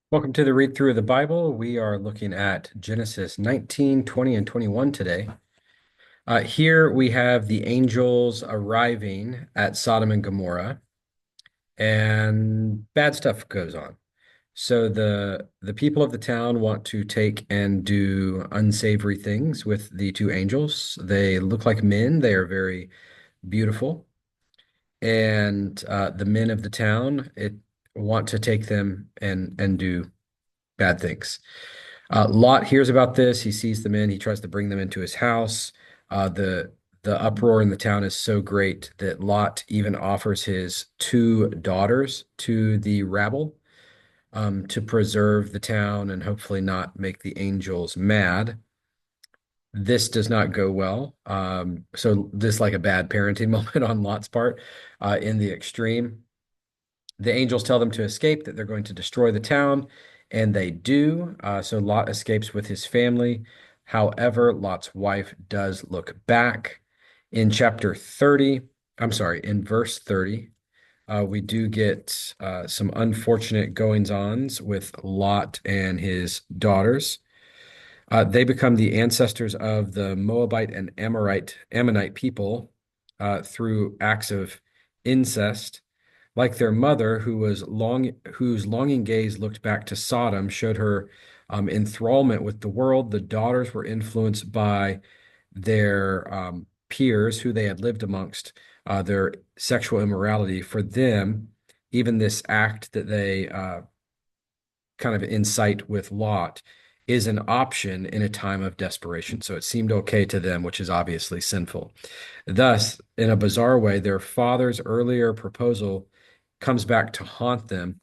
Welcome to the read through of the Bible. We are looking at Genesis 19, 20, and 21 today. Here we have the angels arriving at Sodom and Gomorrah, and bad stuff goes on. So the people of the town want to take and do unsavory things with the two angels. They look like men. They are very beautiful, and the men of the town want to take them and do bad things. Lot hears about this. He sees them in. He tries to bring them into his house. The uproar in the town is so great that Lot even offers his two daughters to the rabble to preserve the town and hopefully not make the angels mad. This does not go well. So this is like a bad parenting moment on Lot's part in the extreme. The angels tell them to escape, that they're going to destroy the town, and they do. So Lot escapes with his family. However, Lot's wife does look back. In chapter 30, I'm sorry, in verse 30, we do get some unfortunate goings-ons with Lot and his daughters. They become the ancestors of the Moabite and Ammonite people through acts of incest. Like their mother, whose longing gaze looked back to Sodom, showed her enthrallment with the world. The daughters were influenced by their peers who they had lived amongst, their sexual immorality. For them, even this act that they kind of incite with Lot is an option in a time of desperation. So it seemed okay to them, which is obviously sinful. Thus, in a bizarre way, their father's earlier proposal comes back to haunt them.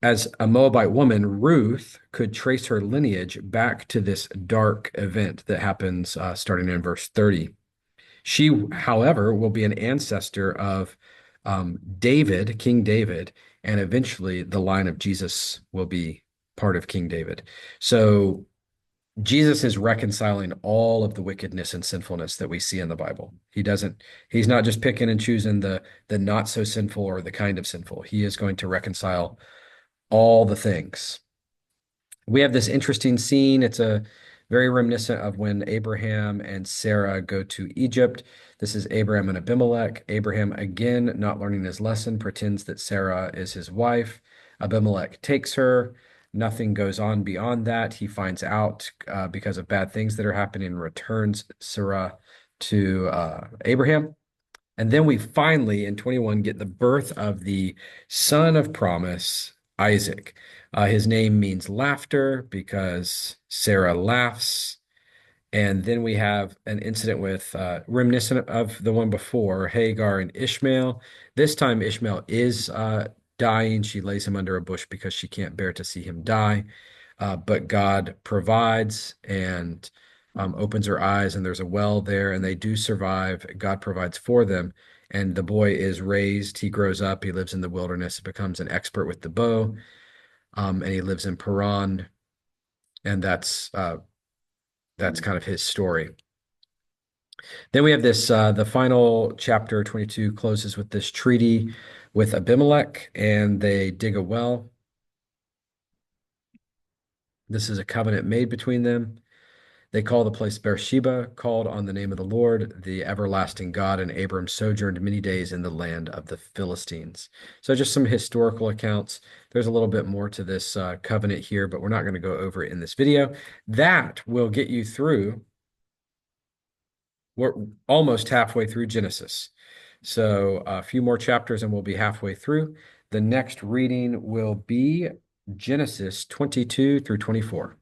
As a Moabite woman, Ruth could trace her lineage back to this dark event that happens starting in verse 30. She, however, will be an ancestor of David, King David, and eventually the line of Jesus will be part of King David. So Jesus is reconciling all of the wickedness and sinfulness that we see in the Bible. He's not just picking and choosing the not so sinful or the kind of sinful. He is going to reconcile all the things. We have this interesting scene. It's a very reminiscent of when Abraham and Sarah go to Egypt. This is Abraham and Abimelech. Abraham, again, not learning his lesson, pretends that Sarah is his wife. Abimelech takes her. Nothing goes on beyond that. He finds out because of bad things that are happening and returns Sarah to Abraham. And then we finally, in 21, get the birth of the son of promise, Isaac. His name means laughter because Sarah laughs. And then we have an incident with reminiscent of the one before, Hagar and Ishmael. This time, Ishmael is dying. She lays him under a bush because she can't bear to see him die. But God provides and opens her eyes, and there's a well there, and they do survive. God provides for them. And the boy is raised. He grows up. He lives in the wilderness, becomes an expert with the bow, and he lives in Paran. And that's kind of his story. Then we have this, the final chapter 22 closes with this treaty with Abimelech, and they dig a well. This is a covenant made between them. They call the place Beersheba, called on the name of the Lord, the everlasting God, and Abram sojourned many days in the land of the Philistines. So just some historical accounts. There's a little bit more to this covenant here, but we're not going to go over it in this video. That will get you through. We're almost halfway through Genesis. So a few more chapters and we'll be halfway through. The next reading will be Genesis 22 through 24.